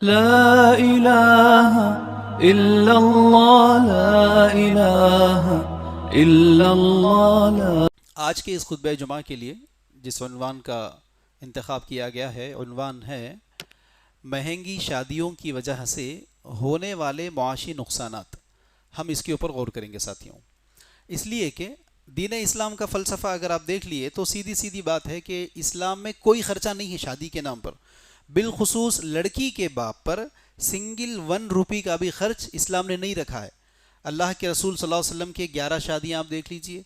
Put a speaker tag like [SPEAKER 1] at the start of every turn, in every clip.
[SPEAKER 1] لا إله إلا الله لا إله إلا الله لا.
[SPEAKER 2] آج کے اس خطبہ جمعہ کے لیے جس عنوان کا انتخاب کیا گیا ہے، عنوان ہے مہنگی شادیوں کی وجہ سے ہونے والے معاشی نقصانات. ہم اس کے اوپر غور کریں گے ساتھیوں، اس لیے کہ دین اسلام کا فلسفہ اگر آپ دیکھ لیے تو سیدھی سیدھی بات ہے کہ اسلام میں کوئی خرچہ نہیں ہے شادی کے نام پر. بالخصوص لڑکی کے باپ پر سنگل 1 روپی کا بھی خرچ اسلام نے نہیں رکھا ہے. اللہ کے رسول صلی اللہ علیہ وسلم کے 11 شادیاں آپ دیکھ لیجئے،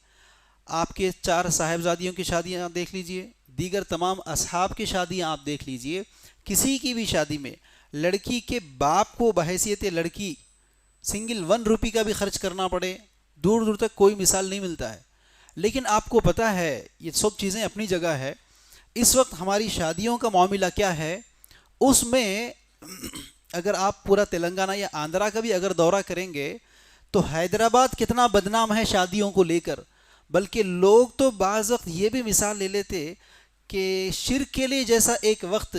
[SPEAKER 2] آپ کے 4 صاحبزادیوں کی شادیاں دیکھ لیجئے، دیگر تمام اصحاب کی شادیاں آپ دیکھ لیجئے. کسی کی بھی شادی میں لڑکی کے باپ کو بحیثیت لڑکی سنگل 1 روپی کا بھی خرچ کرنا پڑے، دور دور تک کوئی مثال نہیں ملتا ہے. لیکن آپ کو پتہ ہے یہ سب چیزیں اپنی جگہ ہے. اس وقت ہماری شادیوں کا معاملہ کیا ہے، اس میں اگر آپ پورا تلنگانہ یا آندھرا کا بھی اگر دورہ کریں گے تو حیدرآباد کتنا بدنام ہے شادیوں کو لے کر. بلکہ لوگ تو بعض وقت یہ بھی مثال لے لیتے کہ شرک کے لیے جیسا ایک وقت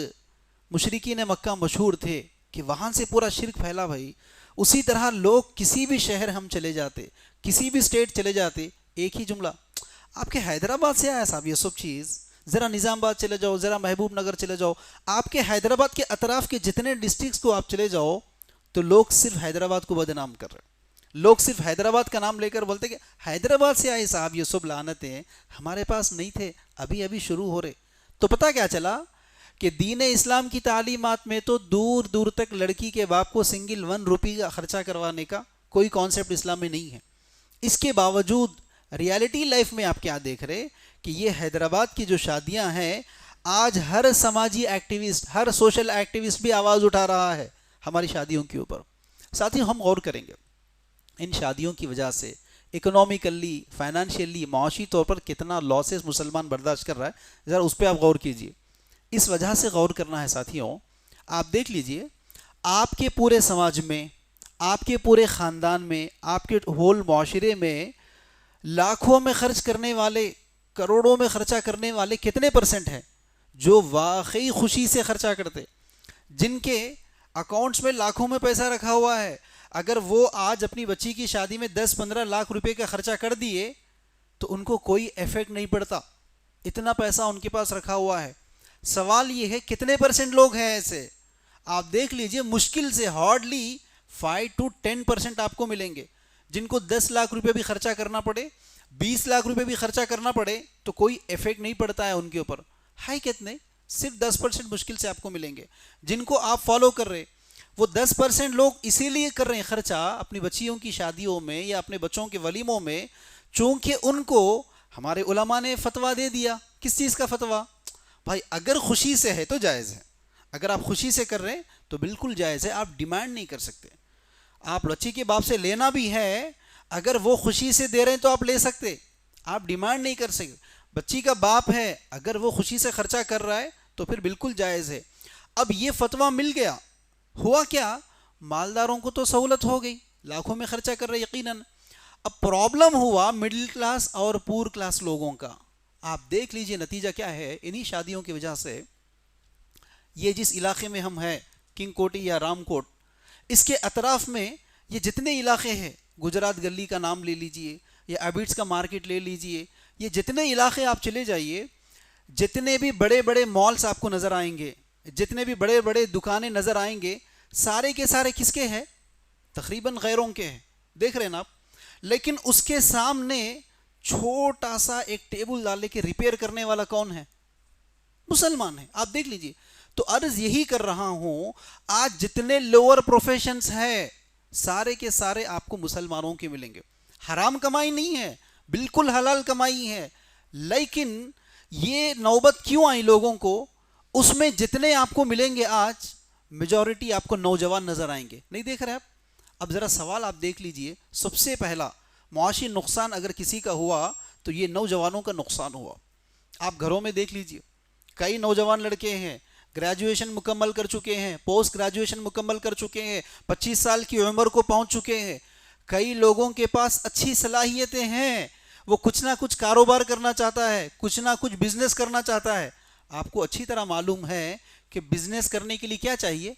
[SPEAKER 2] مشرکین مکہ مشہور تھے کہ وہاں سے پورا شرک پھیلا بھائی، اسی طرح لوگ کسی بھی شہر ہم چلے جاتے، کسی بھی اسٹیٹ چلے جاتے، ایک ہی جملہ آپ کے حیدرآباد سے آیا صاحب یہ سب چیز. ذرا نظام آباد چلے جاؤ، ذرا محبوب نگر چلے جاؤ، آپ کے حیدرآباد کے اطراف کے جتنے ڈسٹرکٹس کو آپ چلے جاؤ تو لوگ صرف حیدرآباد کو بدنام کر رہے ہیں. لوگ صرف حیدرآباد کا نام لے کر بولتے کہ حیدرآباد سے آئے صاحب یہ سب لعنتیں ہمارے پاس نہیں تھے، ابھی ابھی شروع ہو رہے. تو پتہ کیا چلا کہ دین اسلام کی تعلیمات میں تو دور دور تک لڑکی کے باپ کو سنگل 1 روپی کا خرچہ کروانے کا کوئی کانسیپٹ اسلام میں نہیں ہے. اس کے باوجود ریالٹی لائف میں آپ کیا دیکھ رہے کہ یہ حیدرآباد کی جو شادیاں ہیں، آج ہر سماجی ایکٹیوسٹ، ہر سوشل ایکٹیوسٹ بھی آواز اٹھا رہا ہے ہماری شادیوں کے اوپر. ساتھ ہی ہم غور کریں گے ان شادیوں کی وجہ سے اکنومیکلی، فائنانشیلی، معاشی طور پر کتنا لاسز مسلمان برداشت کر رہا ہے. ذرا اس پہ آپ غور کیجئے. اس وجہ سے غور کرنا ہے ساتھیوں. آپ دیکھ لیجئے آپ کے پورے سماج میں، آپ کے پورے خاندان میں، آپ کے ہول معاشرے میں لاکھوں میں خرچ کرنے والے، کروڑوں میں خرچہ کرنے والے کتنے پرسنٹ ہیں جو واقعی خوشی سے خرچہ کرتے، جن کے اکاؤنٹس میں لاکھوں میں پیسہ رکھا ہوا ہے. اگر وہ آج اپنی بچی کی شادی میں 10-15 لاکھ روپے کا خرچہ کر دیے تو ان کو کوئی ایفیکٹ نہیں پڑتا، اتنا پیسہ ان کے پاس رکھا ہوا ہے. سوال یہ ہے کتنے پرسنٹ لوگ ہیں ایسے؟ آپ دیکھ لیجئے مشکل سے ہارڈلی 5-10% آپ کو ملیں گے جن کو 10 لاکھ روپے بھی خرچہ کرنا پڑے، 20 لاکھ روپے بھی خرچہ کرنا پڑے تو کوئی ایفیکٹ نہیں پڑتا ہے ان کے اوپر. ہائی کتنے؟ صرف 10% مشکل سے آپ کو ملیں گے جن کو آپ فالو کر رہے. وہ 10% لوگ اسی لیے کر رہے ہیں خرچہ اپنی بچیوں کی شادیوں میں یا اپنے بچوں کے ولیموں میں چونکہ ان کو ہمارے علماء نے فتویٰ دے دیا. کس چیز کا فتویٰ؟ بھائی اگر خوشی سے ہے تو جائز ہے، اگر آپ خوشی سے کر رہے ہیں تو بالکل جائز ہے، آپ ڈیمانڈ نہیں کر سکتے. آپ بچی کے باپ سے لینا بھی ہے، اگر وہ خوشی سے دے رہے ہیں تو آپ لے سکتے، آپ ڈیمانڈ نہیں کر سکتے. بچی کا باپ ہے، اگر وہ خوشی سے خرچہ کر رہا ہے تو پھر بالکل جائز ہے. اب یہ فتویٰ مل گیا، ہوا کیا؟ مالداروں کو تو سہولت ہو گئی، لاکھوں میں خرچہ کر رہے یقیناً. اب پرابلم ہوا مڈل کلاس اور پور کلاس لوگوں کا. آپ دیکھ لیجئے نتیجہ کیا ہے انہی شادیوں کی وجہ سے. یہ جس علاقے میں ہم ہیں کنگ کوٹی یا رام کوٹ، اس کے اطراف میں یہ جتنے علاقے ہیں، گجرات گلی کا نام لے لیجئے یا ابیٹس کا مارکیٹ لے لیجئے، یہ جتنے علاقے آپ چلے جائیے، جتنے بھی بڑے بڑے مالز آپ کو نظر آئیں گے، جتنے بھی بڑے بڑے دکانیں نظر آئیں گے، سارے کے سارے کس کے ہیں؟ تقریباً غیروں کے ہیں. دیکھ رہے ہیں نا آپ. لیکن اس کے سامنے چھوٹا سا ایک ٹیبل ڈالے کے ریپیئر کرنے والا کون ہے؟ مسلمان ہے. آپ دیکھ لیجئے. تو عرض یہی کر رہا ہوں، آج جتنے لوور پروفیشنز ہیں سارے کے سارے آپ کو مسلمانوں کے ملیں گے. حرام کمائی نہیں ہے، بالکل حلال کمائی ہے. لیکن یہ نوبت کیوں آئی لوگوں کو؟ اس میں جتنے آپ کو ملیں گے آج میجورٹی آپ کو نوجوان نظر آئیں گے. نہیں دیکھ رہے آپ؟ اب ذرا سوال آپ دیکھ لیجئے. سب سے پہلا معاشی نقصان اگر کسی کا ہوا تو یہ نوجوانوں کا نقصان ہوا. آپ گھروں میں دیکھ لیجئے، کئی نوجوان لڑکے ہیں گریجویشن مکمل کر چکے ہیں، پوسٹ گریجویشن مکمل کر چکے ہیں، 25 سال کی عمر کو پہنچ چکے ہیں. کئی لوگوں کے پاس اچھی صلاحیتیں ہیں، وہ کچھ نہ کچھ کاروبار کرنا چاہتا ہے، کچھ نہ کچھ بزنس کرنا چاہتا ہے. آپ کو اچھی طرح معلوم ہے کہ بزنس کرنے کے لیے کیا چاہیے؟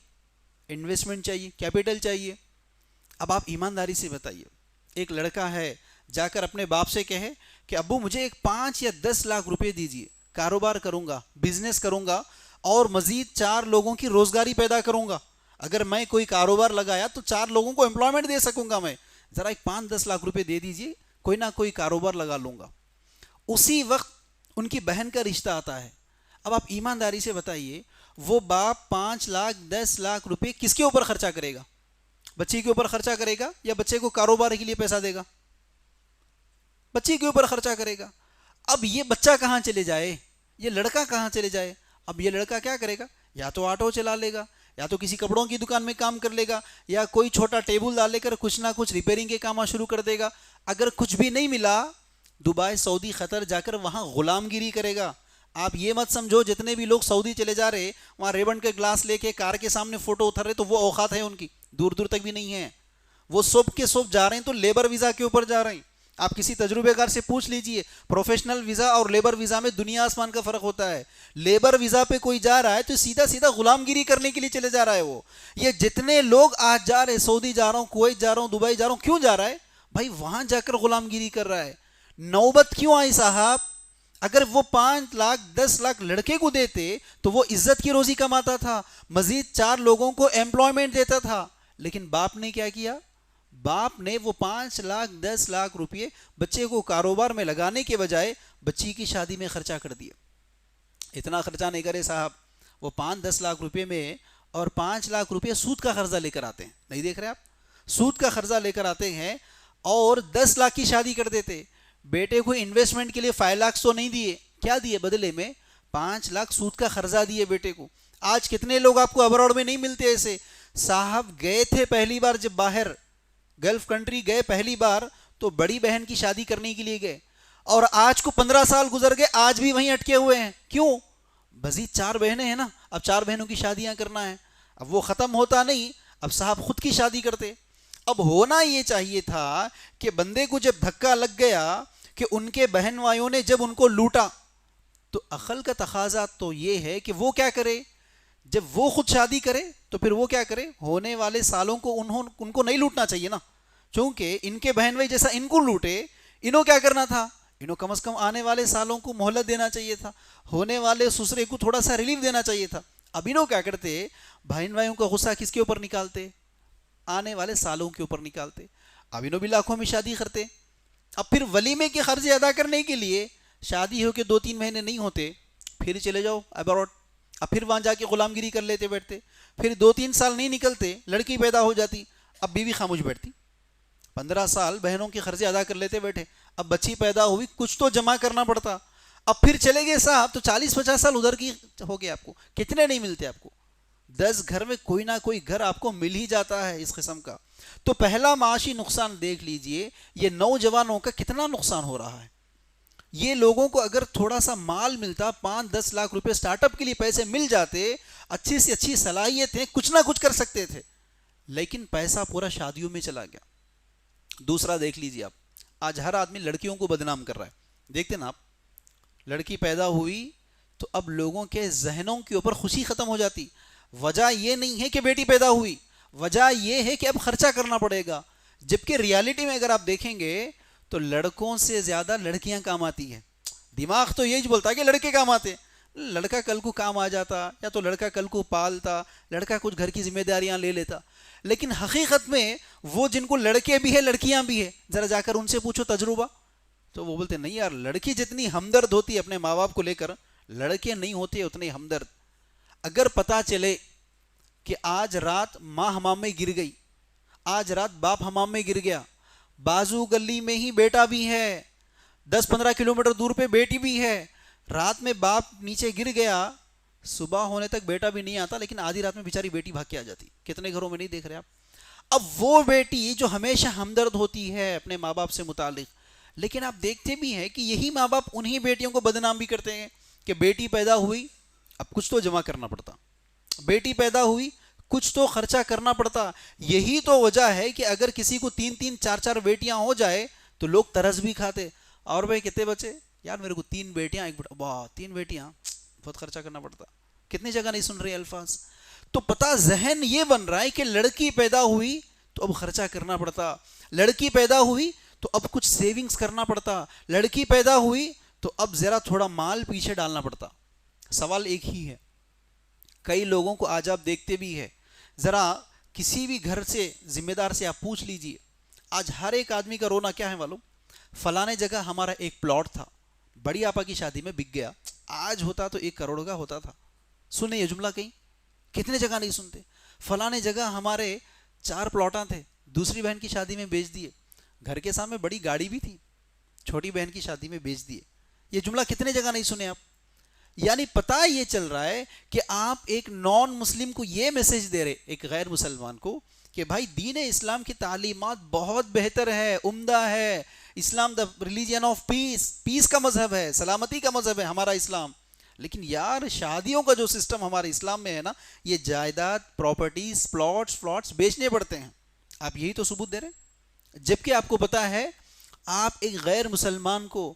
[SPEAKER 2] انویسٹمنٹ چاہیے, کیپٹل چاہیے. اب آپ ایمانداری سے بتائیے, ایک لڑکا ہے جا کر اپنے باپ سے کہے کہ ابو مجھے ایک 5 یا 10 لاکھ روپے دیجیے, کاروبار کروں گا, بزنس کروں گا اور مزید 4 لوگوں کی روزگاری پیدا کروں گا. اگر میں کوئی کاروبار لگایا تو 4 لوگوں کو امپلائمنٹ دے سکوں گا میں, ذرا ایک 5-10 لاکھ روپے دے دیجیے, کوئی نہ کوئی کاروبار لگا لوں گا. اسی وقت ان کی بہن کا رشتہ آتا ہے. اب آپ ایمانداری سے بتائیے, وہ باپ 5 لاکھ 10 لاکھ روپے کس کے اوپر خرچہ کرے گا؟ بچی کے اوپر خرچہ کرے گا یا بچے کو کاروبار کے لیے پیسہ دے گا؟ بچی کے اوپر خرچہ کرے گا. اب یہ بچہ کہاں چلے جائے, یہ لڑکا کہاں چلے جائے؟ اب یہ لڑکا کیا کرے گا؟ یا تو آٹو چلا لے گا, یا تو کسی کپڑوں کی دکان میں کام کر لے گا, یا کوئی چھوٹا ٹیبل ڈال لے کر کچھ نہ کچھ ریپیئرنگ کے کام شروع کر دے گا. اگر کچھ بھی نہیں ملا, دبئی, سعودی, قطر جا کر وہاں غلام گیری کرے گا. آپ یہ مت سمجھو جتنے بھی لوگ سعودی چلے جا رہے, وہاں ریبن کے گلاس لے کے کار کے سامنے فوٹو اتر رہے, تو وہ اوقات ہے ان کی, دور دور تک بھی نہیں ہے. وہ صبح کے صبح جا رہے ہیں تو لیبر ویزا کے اوپر جا رہے ہیں. آپ کسی تجربے کار سے پوچھ لیجئے, پروفیشنل ویزا اور لیبر ویزا میں دنیا آسمان کا فرق ہوتا ہے. لیبر ویزا پہ کوئی جا رہا ہے تو سیدھا سیدھا غلام گیری کرنے کے لیے چلے جا رہا ہے وہ. یہ جتنے لوگ آج جا رہے, سعودی جا رہا ہوں, کویت جا رہا ہوں, دبئی جا رہا ہوں, کیوں جا رہا ہے بھائی؟ وہاں جا کر غلام گیری کر رہا ہے. نوبت کیوں آئی صاحب؟ اگر وہ 5 لاکھ 10 لاکھ لڑکے کو دیتے تو وہ عزت کی روزی کماتا تھا, مزید 4 لوگوں کو ایمپلائمنٹ دیتا تھا. لیکن باپ نے کیا کیا؟ باپ نے وہ 5 لاکھ 10 لاکھ روپئے بچے کو کاروبار میں لگانے کے بجائے بچی کی شادی میں خرچہ کر دیا. اتنا خرچہ نہیں کرے صاحب. وہ 5-10 لاکھ روپئے میں اور 5 لاکھ روپئے سود کا قرضہ لے کر آتے ہیں. نہیں دیکھ رہے آپ؟ سود کا قرضہ لے کر آتے ہیں اور 10 لاکھ کی شادی کر دیتے. بیٹے کو انویسٹمنٹ کے لیے 5 لاکھ تو نہیں دیے, کیا دیے بدلے میں؟ 5 لاکھ سود کا قرضہ دیے بیٹے کو. آج کتنے لوگ آپ کو ابراڈ میں نہیں ملتے ایسے صاحب. گئے تھے پہلی بار جب باہر گلف کنٹری گئے پہلی بار, تو بڑی بہن کی شادی کرنے کے لیے گئے, اور آج کو 15 سال گزر گئے, آج بھی وہیں اٹکے ہوئے ہیں. کیوں؟ مزید 4 بہنیں ہیں نا, اب 4 بہنوں کی شادیاں کرنا ہے. اب وہ ختم ہوتا نہیں, اب صاحب خود کی شادی کرتے. اب ہونا یہ چاہیے تھا کہ بندے کو جب دھکا لگ گیا کہ ان کے بہن بھائیوں نے جب ان کو لوٹا, تو عقل کا تقاضا تو یہ ہے کہ وہ کیا کرے؟ جب وہ خود شادی کرے تو پھر وہ کیا کرے؟ ہونے والے سالوں کو ان کو نہیں لوٹنا چاہیے نا, چونکہ ان کے بہن بھائی جیسا ان کو لوٹے, انہوں کیا کرنا تھا؟ انہوں کم از کم آنے والے سالوں کو مہلت دینا چاہیے تھا, ہونے والے سسرے کو تھوڑا سا ریلیف دینا چاہیے تھا. اب انہوں کیا کرتے؟ بہن بھائیوں کا غصہ کس کے اوپر نکالتے؟ آنے والے سالوں کے اوپر نکالتے. اب انہوں بھی لاکھوں میں شادی کرتے. اب پھر ولیمے کے خرچے ادا کرنے کے لیے شادی ہو کے 2-3 مہینے نہیں ہوتے, پھر چلے جاؤ ابراڈ. اب پھر وہاں جا کے غلام گیری کر لیتے بیٹھتے. پھر 2-3 سال نہیں نکلتے, لڑکی پیدا ہو جاتی, اب بیوی خاموش بیٹھتی. 15 سال بہنوں کے خرچے ادا کر لیتے بیٹھے, اب بچی پیدا ہوئی, کچھ تو جمع کرنا پڑتا. اب پھر چلے گئے صاحب تو 40-50 سال ادھر کی ہو گئے. آپ کو کتنے نہیں ملتے؟ آپ کو 10 گھر میں کوئی نہ کوئی گھر آپ کو مل ہی جاتا ہے اس قسم کا. تو پہلا معاشی نقصان دیکھ لیجئے, یہ نوجوانوں کا کتنا نقصان ہو رہا ہے. یہ لوگوں کو اگر تھوڑا سا مال ملتا, 5-10 لاکھ روپے سٹارٹ اپ کے لیے پیسے مل جاتے, اچھی سے اچھی صلاحیتیں, کچھ نہ کچھ کر سکتے تھے. لیکن پیسہ پورا شادیوں میں چلا گیا. دوسرا دیکھ لیجئے آپ, آج ہر آدمی لڑکیوں کو بدنام کر رہا ہے. دیکھتے نا آپ, لڑکی پیدا ہوئی تو اب لوگوں کے ذہنوں کے اوپر خوشی ختم ہو جاتی. وجہ یہ نہیں ہے کہ بیٹی پیدا ہوئی, وجہ یہ ہے کہ اب خرچہ کرنا پڑے گا. جبکہ ریالٹی میں اگر آپ دیکھیں گے تو لڑکوں سے زیادہ لڑکیاں کام آتی ہیں. دماغ تو یہی بولتا ہے کہ لڑکے کام آتے, لڑکا کل کو کام آ جاتا, یا تو لڑکا کل کو پالتا, لڑکا کچھ گھر کی ذمہ داریاں لے لیتا. لیکن حقیقت میں وہ جن کو لڑکے بھی ہیں لڑکیاں بھی ہیں, ذرا جا کر ان سے پوچھو تجربہ, تو وہ بولتے نہیں یار, لڑکی جتنی ہمدرد ہوتی ہے اپنے ماں باپ کو لے کر, لڑکے نہیں ہوتے اتنے ہمدرد. اگر پتہ چلے کہ آج رات ماں حمام میں گر گئی, آج رات باپ حمام میں گر گیا, بازو گلی میں ہی بیٹا بھی ہے, 10-15 کلومیٹر دور پہ بیٹی بھی ہے, رات میں باپ نیچے گر گیا, صبح ہونے تک بیٹا بھی نہیں آتا, لیکن آدھی رات میں بیچاری بیٹی بھاگ کے آ جاتی. کتنے گھروں میں نہیں دیکھ رہے آپ؟ اب وہ بیٹی جو ہمیشہ ہمدرد ہوتی ہے اپنے ماں باپ سے متعلق, لیکن آپ دیکھتے بھی ہیں کہ یہی ماں باپ انہی بیٹیوں کو بدنام بھی کرتے ہیں کہ بیٹی پیدا ہوئی, اب کچھ تو جمع کرنا پڑتا, بیٹی پیدا ہوئی, کچھ تو خرچہ کرنا پڑتا. یہی تو وجہ ہے کہ اگر کسی کو 3-3 4-4 بیٹیاں ہو جائے تو لوگ ترس بھی کھاتے. اور بھائی کتنے بچے؟ یار میرے کو 3 بیٹیاں, ایک بیٹا, واہ 3 بیٹیاں, بہت خرچہ کرنا پڑتا. کتنی جگہ نہیں سن رہے الفاظ. تو پتہ ذہن یہ بن رہا ہے کہ لڑکی پیدا ہوئی تو اب خرچہ کرنا پڑتا، لڑکی پیدا ہوئی تو اب کچھ سیونگز کرنا پڑتا، لڑکی پیدا ہوئی تو اب ذرا تھوڑا مال پیچھے ڈالنا پڑتا۔ سوال ایک ہی ہے، کئی لوگوں کو آج آپ دیکھتے بھی ہے، ذرا کسی بھی گھر سے ذمہ دار سے آپ پوچھ لیجئے، آج ہر ایک آدمی کا رونا کیا ہے معلوم؟ فلانے جگہ ہمارا ایک پلاٹ تھا، بڑی آپا کی شادی میں بک گیا، آج ہوتا تو 1 کروڑ کا ہوتا تھا۔ سنیں یہ جملہ کہیں، کتنے جگہ نہیں سنتے؟ فلانے جگہ ہمارے 4 پلاٹاں تھے، دوسری بہن کی شادی میں بیچ دیے، گھر کے سامنے بڑی گاڑی بھی تھی، چھوٹی بہن کی شادی میں بیچ دیے۔ یہ جملہ کتنے جگہ نہیں سنے آپ؟ یعنی پتہ یہ چل رہا ہے کہ آپ ایک نان مسلم کو یہ میسج دے رہے، ایک غیر مسلمان کو، کہ بھائی دین اسلام کی تعلیمات بہت بہتر ہے، عمدہ ہے، اسلام دا ریلیجن آف پیس، پیس کا مذہب ہے، سلامتی کا مذہب ہے ہمارا اسلام، لیکن یار شادیوں کا جو سسٹم ہمارے اسلام میں ہے نا، یہ جائیداد، پراپرٹیز، پلاٹس بیچنے پڑتے ہیں، آپ یہی تو ثبوت دے رہے ہیں، جبکہ آپ کو پتا ہے آپ ایک غیر مسلمان کو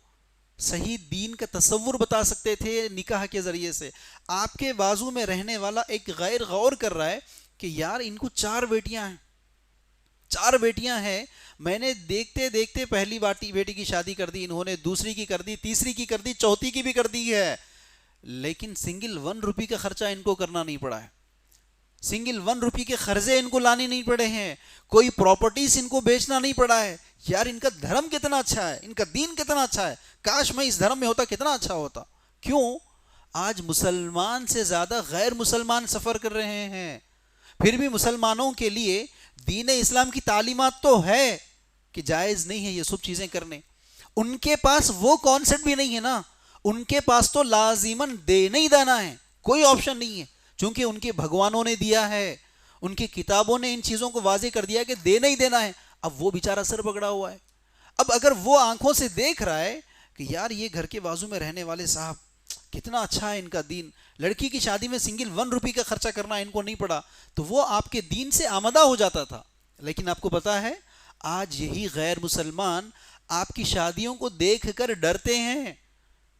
[SPEAKER 2] صحیح دین کا تصور بتا سکتے تھے نکاح کے ذریعے سے۔ آپ کے بازو میں رہنے والا ایک غیر غور کر رہا ہے کہ یار ان کو 4 بیٹیاں ہیں، میں نے دیکھتے دیکھتے پہلی بیٹی کی شادی کر دی، انہوں نے دوسری کی کر دی، تیسری کی کر دی، چوتھی کی بھی کر دی ہے، لیکن سنگل 1 روپی کا خرچہ ان کو کرنا نہیں پڑا ہے، سنگل 1 روپی کے قرضے ان کو لانے نہیں پڑے ہیں، کوئی پراپرٹیز ان کو بیچنا نہیں پڑا ہے۔ یار ان کا دھرم کتنا اچھا ہے، ان کا دین کتنا اچھا ہے، کاش میں اس دھرم میں ہوتا کتنا اچھا ہوتا۔ کیوں؟ آج مسلمان سے زیادہ غیر مسلمان سفر کر رہے ہیں، پھر بھی مسلمانوں کے لیے دین اسلام کی تعلیمات تو ہے کہ جائز نہیں ہے یہ سب چیزیں کرنے، ان کے پاس وہ کانسیپٹ بھی نہیں ہے نا، ان کے پاس تو لازماً دینا ہی دینا ہے، کوئی آپشن نہیں ہے، چونکہ ان کے بھگوانوں نے دیا ہے، ان کی کتابوں نے ان چیزوں کو واضح کر دیا کہ دینا ہی دینا ہے۔ اب وہ بیچارہ سر پکڑا ہوا ہے، اب اگر وہ آنکھوں سے دیکھ رہا ہے کہ یار یہ گھر کے بازو میں رہنے والے صاحب کتنا اچھا ہے ان کا دین، لڑکی کی شادی میں سنگل 1 روپی کا خرچہ کرنا ان کو نہیں پڑا، تو وہ آپ کے دین سے آمدہ ہو جاتا تھا۔ لیکن آپ کو پتا ہے آج یہی غیر مسلمان آپ کی شادیوں کو دیکھ کر ڈرتے ہیں،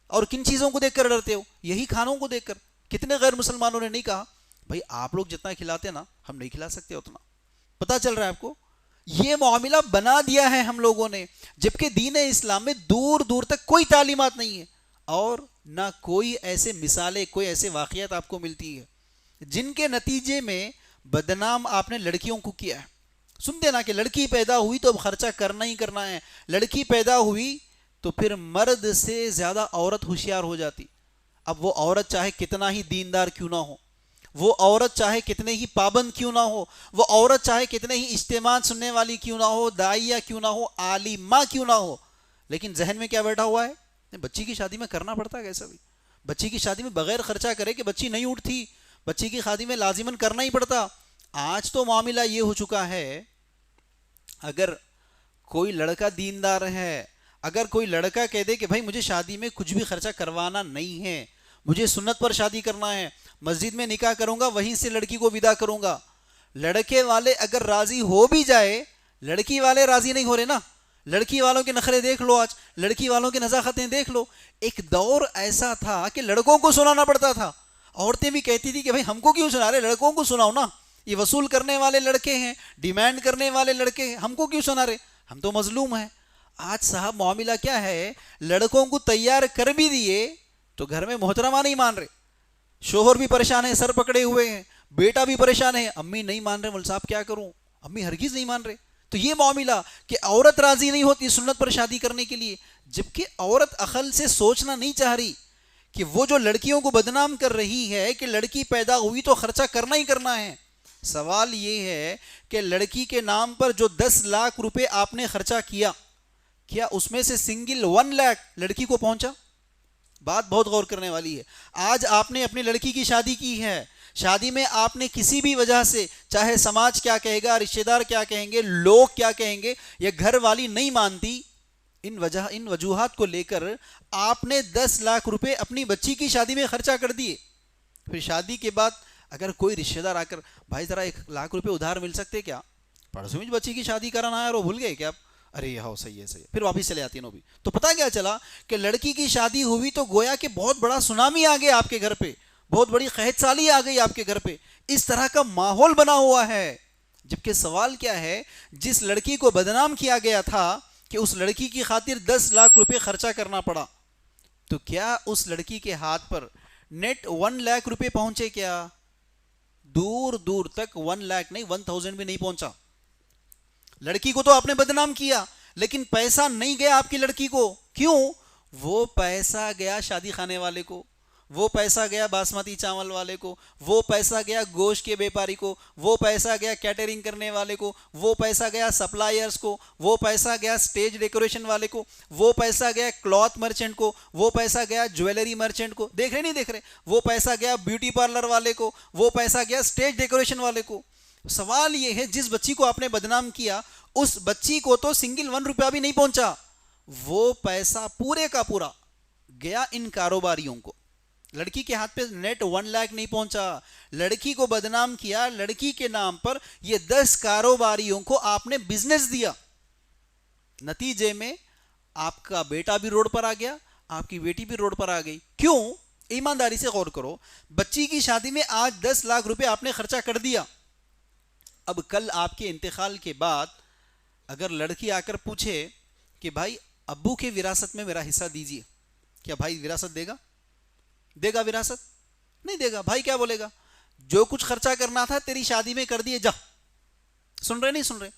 [SPEAKER 2] اور کن چیزوں کو دیکھ کر ڈرتے ہو؟ یہی کھانوں کو دیکھ کر۔ کتنے غیر مسلمانوں نے نہیں کہا بھائی آپ لوگ جتنا کھلاتے نا ہم نہیں کھلا سکتے اتنا؟ پتا چل رہا ہے آپ کو؟ یہ معاملہ بنا دیا ہے ہم لوگوں نے، جبکہ دین اسلام میں دور دور تک کوئی تعلیمات نہیں ہے، اور نہ کوئی ایسے مثالیں، کوئی ایسے واقعات آپ کو ملتی ہے جن کے نتیجے میں بدنام آپ نے لڑکیوں کو کیا ہے۔ سنتے نا کہ لڑکی پیدا ہوئی تو اب خرچہ کرنا ہی کرنا ہے، لڑکی پیدا ہوئی تو پھر مرد سے زیادہ عورت ہوشیار ہو جاتی۔ اب وہ عورت چاہے کتنا ہی دیندار کیوں نہ ہو، وہ عورت چاہے کتنے ہی پابند کیوں نہ ہو، وہ عورت چاہے کتنے ہی اجتماع سننے والی کیوں نہ ہو، داعیہ کیوں نہ ہو، عالمہ کیوں نہ ہو، لیکن ذہن میں کیا بیٹھا ہوا ہے؟ بچی کی شادی میں کرنا پڑتا ہے کیسا بھی، بچی کی شادی میں بغیر خرچہ کرے کہ بچی نہیں اٹھتی، بچی کی شادی میں لازماً کرنا ہی پڑتا۔ آج تو معاملہ یہ ہو چکا ہے، اگر کوئی لڑکا دیندار ہے، اگر کوئی لڑکا کہہ دے کہ بھائی مجھے شادی میں کچھ بھی خرچہ کروانا نہیں ہے، مجھے سنت پر شادی کرنا ہے، مسجد میں نکاح کروں گا، وہیں سے لڑکی کو ودا کروں گا، لڑکے والے اگر راضی ہو بھی جائے، لڑکی والے راضی نہیں ہو رہے نا، لڑکی والوں کے نخرے دیکھ لو، آج لڑکی والوں کی نزاکتیں دیکھ لو۔ ایک دور ایسا تھا کہ لڑکوں کو سنانا پڑتا تھا، عورتیں بھی کہتی تھی کہ بھائی ہم کو کیوں سنا رہے، لڑکوں کو سناؤ نا، یہ وصول کرنے والے لڑکے ہیں، ڈیمانڈ کرنے والے لڑکے ہیں، ہم کو کیوں سنا رہے، ہم تو مظلوم ہیں۔ آج صاحب معاملہ کیا ہے، لڑکوں کو تیار کر بھی دیے تو گھر میں محترمہ نہیں مان رہے، شوہر بھی پریشان ہے، سر پکڑے ہوئے ہیں، بیٹا بھی پریشان ہے، امی نہیں مان رہے، مول صاحب کیا کروں، امی ہرگز نہیں مان رہے۔ تو یہ معاملہ کہ عورت راضی نہیں ہوتی سنت پر شادی کرنے کے لیے، جبکہ عورت عقل سے سوچنا نہیں چاہ رہی کہ وہ جو لڑکیوں کو بدنام کر رہی ہے کہ لڑکی پیدا ہوئی تو خرچہ کرنا ہی کرنا ہے۔ سوال یہ ہے کہ لڑکی کے نام پر جو 10 لاکھ روپے آپ نے خرچہ کیا اس میں سے سنگل 1 لاکھ لڑکی کو پہنچا؟ بات بہت غور کرنے والی ہے۔ آج آپ نے اپنی لڑکی کی شادی کی ہے، شادی میں آپ نے کسی بھی وجہ سے، چاہے سماج کیا کہے گا، رشتہ دار کیا کہیں گے، لوگ کیا کہیں گے، یا گھر والی نہیں مانتی، ان وجوہات کو لے کر آپ نے 10 لاکھ روپے اپنی بچی کی شادی میں خرچہ کر دیے۔ پھر شادی کے بعد اگر کوئی رشتہ دار آ کر بھائی ذرا 1 لاکھ روپے ادھار مل سکتے کیا، پڑوسی میں بچی کی شادی کرانا ہے اور وہ بھول گئے کیا، ارے ہاں صحیح ہے، پھر واپس چلے آتی ہیں بھی۔ تو پتہ کیا چلا کہ لڑکی کی شادی ہوئی تو گویا کہ بہت بڑا سونامی آ گیا آپ کے گھر پہ، بہت بڑی قحط سالی آ گئی آپ کے گھر پہ، اس طرح کا ماحول بنا ہوا ہے. جبکہ سوال کیا ہے، جس لڑکی کو بدنام کیا گیا تھا کہ اس لڑکی کی خاطر 10 لاکھ روپے خرچہ کرنا پڑا، تو کیا اس لڑکی کے ہاتھ پر نیٹ 1 لاکھ روپے پہنچے؟ کیا دور دور تک 1 لاکھ نہیں، 1000 بھی نہیں پہنچا. لڑکی کو تو آپ نے بدنام کیا، لیکن پیسہ نہیں گیا آپ کی لڑکی کو. کیوں؟ وہ پیسہ گیا شادی خانے والے کو، وہ پیسہ گیا باسمتی چاول والے کو، وہ پیسہ گیا گوشت کے بیپاری کو، وہ پیسہ گیا کیٹرنگ کرنے والے کو، وہ پیسہ گیا سپلائرز کو، وہ پیسہ گیا سٹیج ڈیکوریشن والے کو، وہ پیسہ گیا کلاتھ مرچنٹ کو، وہ پیسہ گیا جویلری مرچنٹ کو. دیکھ رہے نہیں دیکھ رہے؟ وہ پیسہ گیا بیوٹی پارلر والے کو، وہ پیسہ گیا سٹیج ڈیکوریشن والے کو. سوال یہ ہے، جس بچی کو آپ نے بدنام کیا اس بچی کو تو سنگل 1 روپیہ بھی نہیں پہنچا. وہ پیسہ پورے کا پورا گیا ان کاروباریوں کو. لڑکی کے ہاتھ پہ نیٹ 1 لاکھ نہیں پہنچا. لڑکی کو بدنام کیا، لڑکی کے نام پر یہ 10 کاروباریوں کو آپ نے بزنس دیا. نتیجے میں آپ کا بیٹا بھی روڈ پر آ گیا، آپ کی بیٹی بھی روڈ پر آ گئی. کیوں؟ ایمانداری سے غور کرو. بچی کی شادی میں آج 10 لاکھ روپے آپ نے خرچہ کر دیا. اب کل آپ کے انتقال کے بعد اگر لڑکی آ کر پوچھے کہ بھائی ابو کے وراثت میں میرا حصہ دیجیے، کیا بھائی وراثت دے گا؟ دے گا وراثت؟ نہیں دے گا. بھائی کیا بولے گا؟ جو کچھ خرچہ کرنا تھا تیری شادی میں کر دیے، جا. سن رہے نہیں سن رہے؟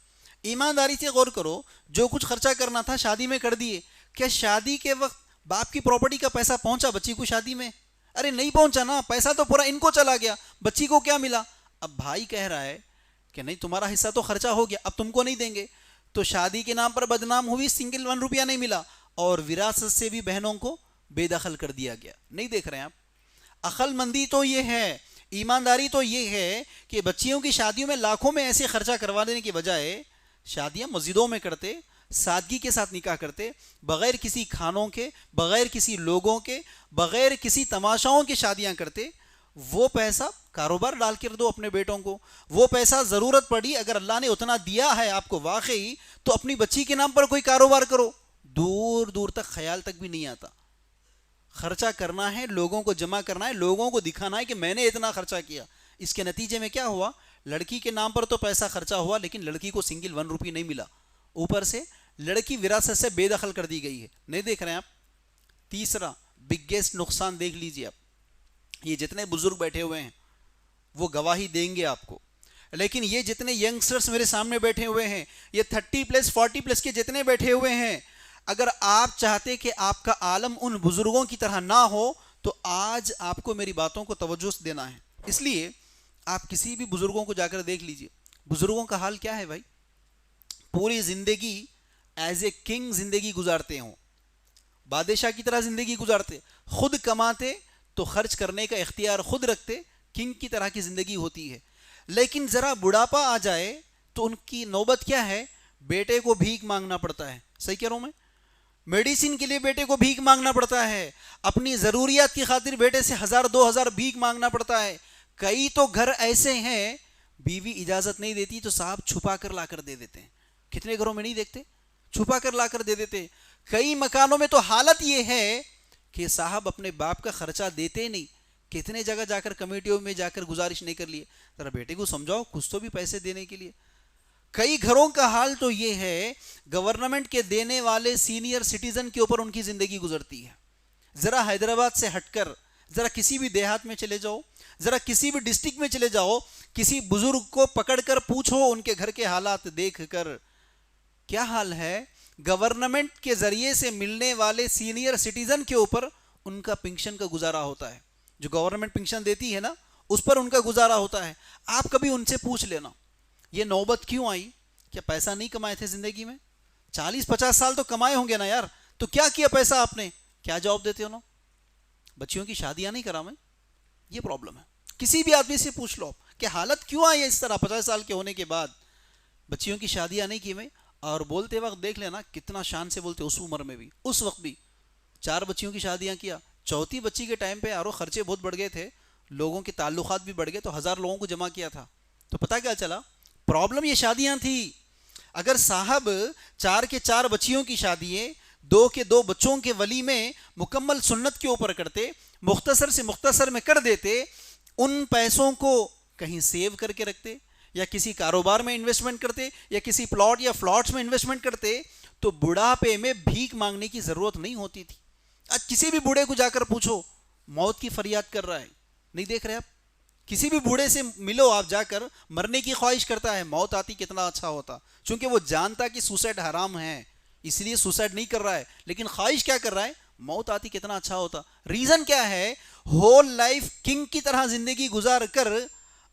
[SPEAKER 2] ایمانداری سے غور کرو. جو کچھ خرچہ کرنا تھا شادی میں کر دیے. کیا شادی کے وقت باپ کی پراپرٹی کا پیسہ پہنچا بچی کو شادی میں؟ ارے نہیں پہنچا نا. پیسہ تو پورا ان کو چلا گیا، بچی کو کیا ملا؟ اب بھائی کہہ رہا ہے کہ نہیں تمہارا حصہ تو خرچہ ہو گیا، اب تم کو نہیں دیں گے. تو شادی کے نام پر بدنام ہوئی، سنگل 1 روپیہ نہیں ملا، اور وراثت سے بھی بہنوں کو بے دخل کر دیا گیا. نہیں دیکھ رہے ہیں آپ؟ عقل مندی تو یہ ہے، ایمانداری تو یہ ہے کہ بچیوں کی شادیوں میں لاکھوں میں ایسے خرچہ کروا دینے کی بجائے شادیاں مسجدوں میں کرتے، سادگی کے ساتھ نکاح کرتے، بغیر کسی کھانوں کے، بغیر کسی لوگوں کے، بغیر کسی تماشاؤں کے شادیاں کرتے. وہ پیسہ کاروبار ڈال کر دو اپنے بیٹوں کو. وہ پیسہ ضرورت پڑی، اگر اللہ نے اتنا دیا ہے آپ کو واقعی، تو اپنی بچی کے نام پر کوئی کاروبار کرو. دور دور تک خیال تک بھی نہیں آتا. خرچہ کرنا ہے، لوگوں کو جمع کرنا ہے، لوگوں کو دکھانا ہے کہ میں نے اتنا خرچہ کیا. اس کے نتیجے میں کیا ہوا؟ لڑکی کے نام پر تو پیسہ خرچہ ہوا، لیکن لڑکی کو سنگل 1 روپی نہیں ملا. اوپر سے لڑکی وراثت سے بے دخل کر دی گئی ہے. نہیں دیکھ رہے ہیں آپ؟ تیسرا بگیسٹ نقصان دیکھ لیجئے آپ. یہ جتنے بزرگ بیٹھے ہوئے ہیں وہ گواہی دیں گے آپ کو، لیکن یہ جتنے ینگسٹرز میرے سامنے بیٹھے ہوئے ہیں، یہ 30+ 40+ کے جتنے بیٹھے ہوئے ہیں، اگر آپ چاہتے کہ آپ کا عالم ان بزرگوں کی طرح نہ ہو تو آج آپ کو میری باتوں کو توجہ دینا ہے. اس لیے آپ کسی بھی بزرگوں کو جا کر دیکھ لیجئے. بزرگوں کا حال کیا ہے بھائی؟ پوری زندگی ایز اے کنگ زندگی گزارتے ہوں، بادشاہ کی طرح زندگی گزارتے، خود کماتے تو خرچ کرنے کا اختیار خود رکھتے، کنگ کی طرح کی زندگی ہوتی ہے. لیکن ذرا بڑھاپا آ جائے تو ان کی نوبت کیا ہے؟ بیٹے کو بھیک مانگنا پڑتا ہے. صحیح کہہ رہا ہوں میں؟ میڈیسن کے لیے بیٹے کو بھیک مانگنا پڑتا ہے، اپنی ضروریات کی خاطر بیٹے سے 1000-2000 بھیک مانگنا پڑتا ہے. کئی تو گھر ایسے ہیں بیوی اجازت نہیں دیتی تو صاحب چھپا کر لا کر دے دیتے ہیں. کتنے گھروں میں نہیں دیکھتے؟ چھپا کر لا کر دے دیتے. کئی مکانوں میں تو حالت یہ ہے کہ صاحب اپنے باپ کا خرچہ دیتے نہیں. کتنے جگہ جا کر کمیٹیوں میں جا کر گزارش نہیں کر لیے، ذرا بیٹے کو سمجھاؤ کچھ تو بھی پیسے دینے کے لیے. کئی گھروں کا حال تو یہ ہے گورنمنٹ کے دینے والے سینئر سٹیزن کے اوپر ان کی زندگی گزرتی ہے. ذرا حیدرآباد سے ہٹ کر ذرا کسی بھی دیہات میں چلے جاؤ، ذرا کسی بھی ڈسٹرکٹ میں چلے جاؤ، کسی بزرگ کو پکڑ کر پوچھو ان کے گھر کے حالات دیکھ کر کیا حال ہے. گورنمنٹ کے ذریعے سے ملنے والے سینئر سٹیزن کے اوپر ان کا پنشن کا گزارا ہوتا ہے. جو گورنمنٹ پنشن دیتی ہے نا، اس پر ان کا گزارا ہوتا ہے. آپ کبھی ان سے پوچھ لینا یہ نوبت کیوں آئی؟ کیا پیسہ نہیں کمائے تھے زندگی میں؟ 40-50 سال تو کمائے ہوں گے نا یار، تو کیا کیا پیسہ آپ نے؟ کیا جواب دیتے ہو نا؟ بچیوں کی شادیاں نہیں کرا میں. یہ پرابلم ہے. کسی بھی آدمی سے پوچھ لو کہ حالت کیوں آئی ہے اس طرح 50 سال کے ہونے کے بعد بچیوں کی شادیاں نہیں کی میں. اور بولتے وقت دیکھ لینا کتنا شان سے بولتے، اس عمر میں بھی، اس وقت بھی 4 بچیوں کی شادیاں کیا. چوتھی بچی کے ٹائم پہ آرو خرچے بہت بڑھ گئے تھے، لوگوں کے تعلقات بھی بڑھ گئے، تو 1000 لوگوں کو جمع کیا تھا. تو پتہ کیا چلا؟ پرابلم یہ شادیاں تھی. اگر صاحب 4 کے 4 بچیوں کی شادییں 2 کے 2 بچوں کے ولی میں مکمل سنت کے اوپر کرتے، مختصر سے مختصر میں کر دیتے، ان پیسوں کو کہیں سیو کر کے رکھتے، یا کسی کاروبار میں انویسٹمنٹ کرتے، یا کسی پلاٹ یا فلاٹس میں انویسٹمنٹ کرتے، تو بڑھاپے میں بھیک مانگنے کی ضرورت نہیں ہوتی تھی۔ آج کسی بھی بوڑھے کو جا کر پوچھو، موت کی فریاد کر رہا ہے، نہیں دیکھ رہے آپ؟ کسی بھی بوڑھے سے ملو آپ جا کر، مرنے کی خواہش کرتا ہے، موت آتی کتنا اچھا ہوتا، چونکہ وہ جانتا کہ سوسائڈ حرام ہے، اس لیے سوسائڈ نہیں کر رہا ہے، لیکن خواہش کیا کر رہا ہے؟ موت آتی کتنا اچھا ہوتا۔ ریزن کیا ہے؟ ہول لائف کنگ کی طرح زندگی گزار کر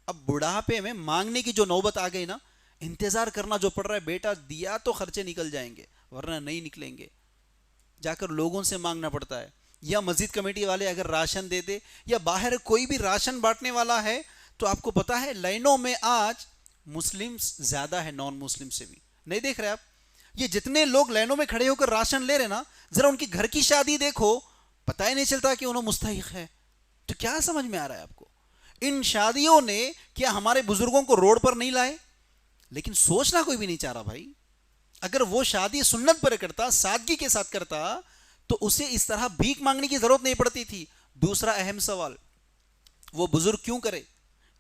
[SPEAKER 2] اب بڑھاپے میں مانگنے کی جو نوبت آ گئی نا، انتظار کرنا جو پڑ رہا ہے، بیٹا دیا تو خرچے نکل جائیں گے ورنہ نہیں نکلیں گے، جا کر لوگوں سے مانگنا پڑتا ہے، یا مسجد کمیٹی والے اگر راشن دے دے، یا باہر کوئی بھی راشن بانٹنے والا ہے، تو آپ کو پتا ہے لائنوں میں آج مسلم زیادہ ہے نان مسلم سے بھی، نہیں دیکھ رہے آپ؟ یہ جتنے لوگ لائنوں میں کھڑے ہو کر راشن لے رہے نا، ذرا ان کی گھر کی شادی دیکھو، پتہ ہی نہیں چلتا کہ انہوں مستحق ہے۔ تو کیا سمجھ میں آ رہا ہے آپ کو؟ ان شادیوں نے کیا ہمارے بزرگوں کو روڈ پر نہیں لائے؟ لیکن سوچنا کوئی بھی نہیں چاہ رہا بھائی، اگر وہ شادی سنت پر کرتا، سادگی کے ساتھ کرتا، تو اسے اس طرح بھیک مانگنے کی ضرورت نہیں پڑتی تھی۔ دوسرا اہم سوال، وہ بزرگ کیوں کرے؟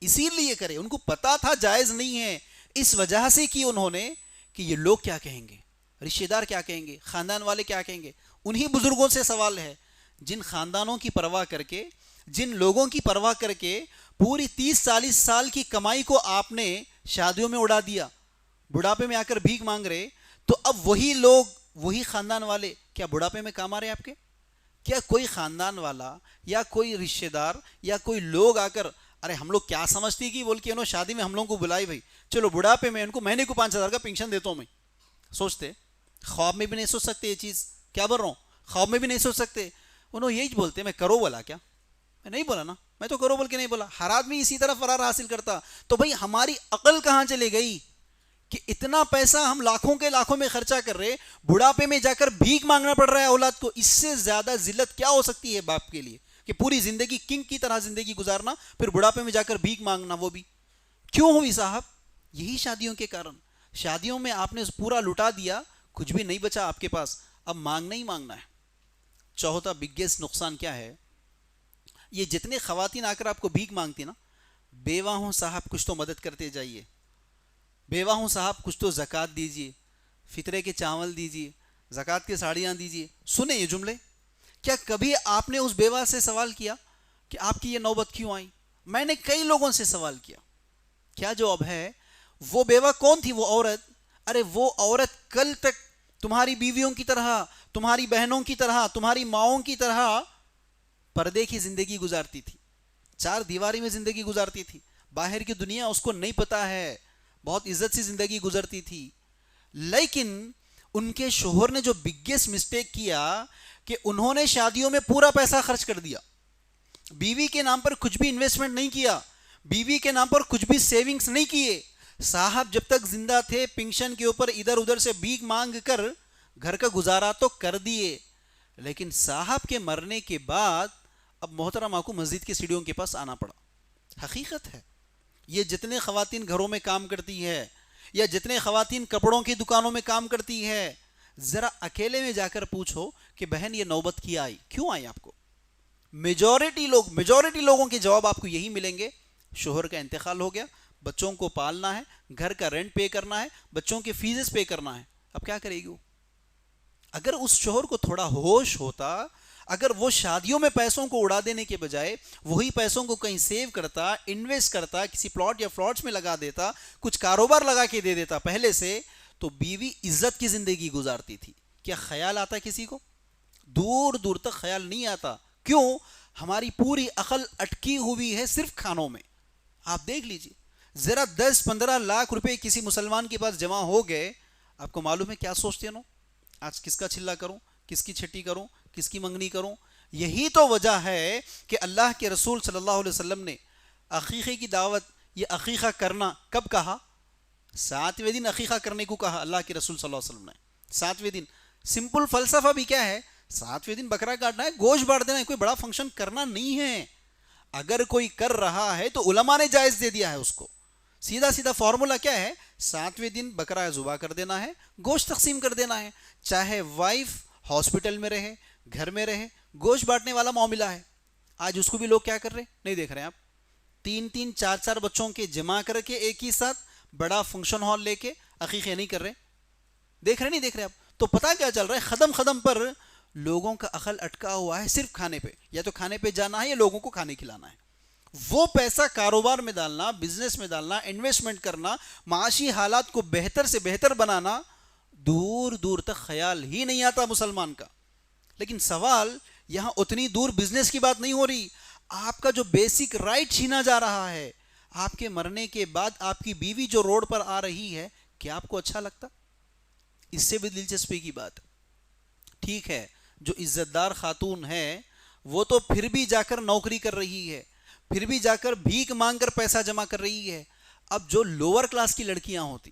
[SPEAKER 2] اسی لیے کرے، ان کو پتا تھا جائز نہیں ہے، اس وجہ سے کی انہوں نے کہ یہ لوگ کیا کہیں گے، رشتہ دار کیا کہیں گے، خاندان والے کیا کہیں گے۔ انہی بزرگوں سے سوال ہے جن خاندانوں کی پرواہ کر کے، جن لوگوں کی پرواہ کر کے پوری 30-40 سال کی کمائی کو آپ نے شادیوں میں اڑا دیا، بڑھاپے میں آ کر بھیک مانگ رہے، تو اب وہی لوگ، وہی خاندان والے کیا بڑھاپے میں کام آ رہے ہیں آپ کے؟ کیا کوئی خاندان والا یا کوئی رشتہ دار یا کوئی لوگ آ کر، ارے ہم لوگ کیا سمجھتی کہ بول کے انہوں شادی میں ہم لوگوں کو بلائی بھائی، چلو بڑھاپے میں ان کو مہینے کو 5,000 کا پینشن دیتا ہوں میں، سوچتے؟ خواب میں بھی نہیں سوچ سکتے یہ چیز، کیا بول رہا ہوں، خواب میں بھی نہیں سوچ سکتے۔ انہوں یہی بولتے میں کرو بولا، کیا میں نہیں بولا نا، میں تو کرو بول کے نہیں بولا، ہر آدمی اسی طرح فرار حاصل کرتا۔ تو بھائی ہماری عقل کہاں چلے گئی کہ اتنا پیسہ ہم لاکھوں کے لاکھوں میں خرچہ کر رہے، بڑھاپے میں جا کر بھیک مانگنا پڑ رہا ہے اولاد کو؟ اس سے زیادہ ذلت کیا ہو سکتی ہے باپ کے لیے کہ پوری زندگی کنگ کی طرح زندگی گزارنا، پھر بڑھاپے میں جا کر بھیک مانگنا، وہ بھی کیوں ہوئی صاحب؟ یہی شادیوں کے کارن۔ شادیوں میں آپ نے پورا لٹا دیا، کچھ بھی نہیں بچا آپ کے پاس، اب مانگنا ہی مانگنا ہے۔ چوتھا بگیسٹ نقصان کیا ہے؟ یہ جتنے خواتین آ کر آپ کو بھیک مانگتی نا، بیوہ ہوں صاحب کچھ تو مدد کرتے جائیے، بیوہ ہوں صاحب کچھ تو زکوٰۃ دیجیے، فطرے کے چاول دیجیے، زکوٰۃ کے ساڑیاں دیجیے۔ سنیں یہ جملے، کیا کبھی آپ نے اس بیوہ سے سوال کیا کہ آپ کی یہ نوبت کیوں آئی؟ میں نے کئی لوگوں سے سوال کیا، کیا جواب ہے؟ وہ بیوہ کون تھی؟ وہ عورت، ارے وہ عورت کل تک تمہاری بیویوں کی طرح، تمہاری بہنوں کی طرح، تمہاری ماؤں کی طرح پردے کی زندگی گزارتی تھی، 4 دیواری میں زندگی گزارتی تھی، باہر کی دنیا اس کو نہیں پتا ہے، بہت عزت سے زندگی گزرتی تھی۔ لیکن ان کے شوہر نے جو بگیسٹ مسٹیک کیا کہ انہوں نے شادیوں میں پورا پیسہ خرچ کر دیا، بیوی کے نام پر کچھ بھی انویسٹمنٹ نہیں کیا، بیوی کے نام پر کچھ بھی سیونگز نہیں کیے۔ صاحب جب تک زندہ تھے پینشن کے اوپر ادھر ادھر سے بھیک مانگ کر گھر کا گزارا تو کر دیے، لیکن صاحب کے مرنے کے بعد اب محترمہ کو مسجد کی سیڑھیوں کے پاس آنا پڑا۔ حقیقت ہے، یہ جتنے خواتین گھروں میں کام کرتی ہے یا جتنے خواتین کپڑوں کی دکانوں میں کام کرتی ہے، ذرا اکیلے میں جا کر پوچھو کہ بہن یہ نوبت کیا آئی، کیوں آئی آپ کو؟ میجورٹی لوگوں کے جواب آپ کو یہی ملیں گے، شوہر کا انتقال ہو گیا، بچوں کو پالنا ہے، گھر کا رینٹ پے کرنا ہے، بچوں کے فیسز پے کرنا ہے۔ اب کیا کرے گی وہ؟ اگر اس شوہر کو تھوڑا ہوش ہوتا، اگر وہ شادیوں میں پیسوں کو اڑا دینے کے بجائے وہی پیسوں کو کہیں سیو کرتا، انویسٹ کرتا، کسی پلاٹ یا فلاٹس میں لگا دیتا، کچھ کاروبار لگا کے دے دیتا پہلے سے، تو بیوی عزت کی زندگی گزارتی تھی۔ کیا خیال آتا کسی کو؟ دور دور تک خیال نہیں آتا۔ کیوں؟ ہماری پوری عقل اٹکی ہوئی ہے صرف کھانوں میں۔ آپ دیکھ لیجئے، ذرا 10-15 لاکھ روپے کسی مسلمان کے پاس جمع ہو گئے، آپ کو معلوم ہے کیا سوچتے ہیں؟ آج کس کا چلا کروں، کس کی چھٹی کروں، کس کی منگنی کروں؟ یہی تو وجہ ہے کہ اللہ کے رسول صلی اللہ علیہ وسلم نے عقیقے کی دعوت، یہ عقیقہ کرنا کب کہا؟ 7ویں دن عقیقہ کرنے کو کہا اللہ کے رسول صلی اللہ علیہ وسلم نے۔ 7ویں دن، سمپل فلسفہ بھی کیا ہے؟ 7ویں دن بکرا کاٹنا ہے، گوشت بانٹ دینا ہے، کوئی بڑا فنکشن کرنا نہیں ہے۔ اگر کوئی کر رہا ہے تو علماء نے جائز دے دیا ہے اس کو۔ سیدھا سیدھا فارمولا کیا ہے؟ 7ویں دن بکرا ذبح کر دینا ہے، گوشت تقسیم کر دینا ہے، چاہے وائف ہاسپٹل میں رہے، گھر میں رہے، گوشت بانٹنے والا معاملہ ہے۔ آج اس کو بھی لوگ کیا کر رہے ہیں؟ نہیں دیکھ رہے ہیں آپ. 3 4 بچوں کے جمع کر کے ایک ہی ساتھ بڑا فنکشن ہال لے کے عقیقے نہیں کر رہے. دیکھ رہے نہیں دیکھ رہے آپ؟ تو پتا کیا چل رہا ہے؟ قدم قدم پر لوگوں کا عقل اٹکا ہوا ہے صرف کھانے پہ. یا تو کھانے پہ جانا ہے یا لوگوں کو کھانے کھلانا ہے. وہ پیسہ کاروبار میں ڈالنا، بزنس میں ڈالنا، انویسٹمنٹ کرنا، معاشی حالات کو بہتر سے بہتر بنانا دور دور تک خیال ہی نہیں آتا مسلمان کا. لیکن سوال یہاں اتنی دور بزنس کی بات نہیں ہو رہی. آپ کا جو بیسک رائٹ چھینا جا رہا ہے، آپ کے مرنے کے بعد آپ کی بیوی جو روڈ پر آ رہی ہے، کیا آپ کو اچھا لگتا؟ اس سے بھی دلچسپی کی بات. ٹھیک ہے، جو عزت دار خاتون ہے وہ تو پھر بھی جا کر نوکری کر رہی ہے، پھر بھی جا کر بھیک مانگ کر پیسہ جمع کر رہی ہے. اب جو لوور کلاس کی لڑکیاں ہوتی،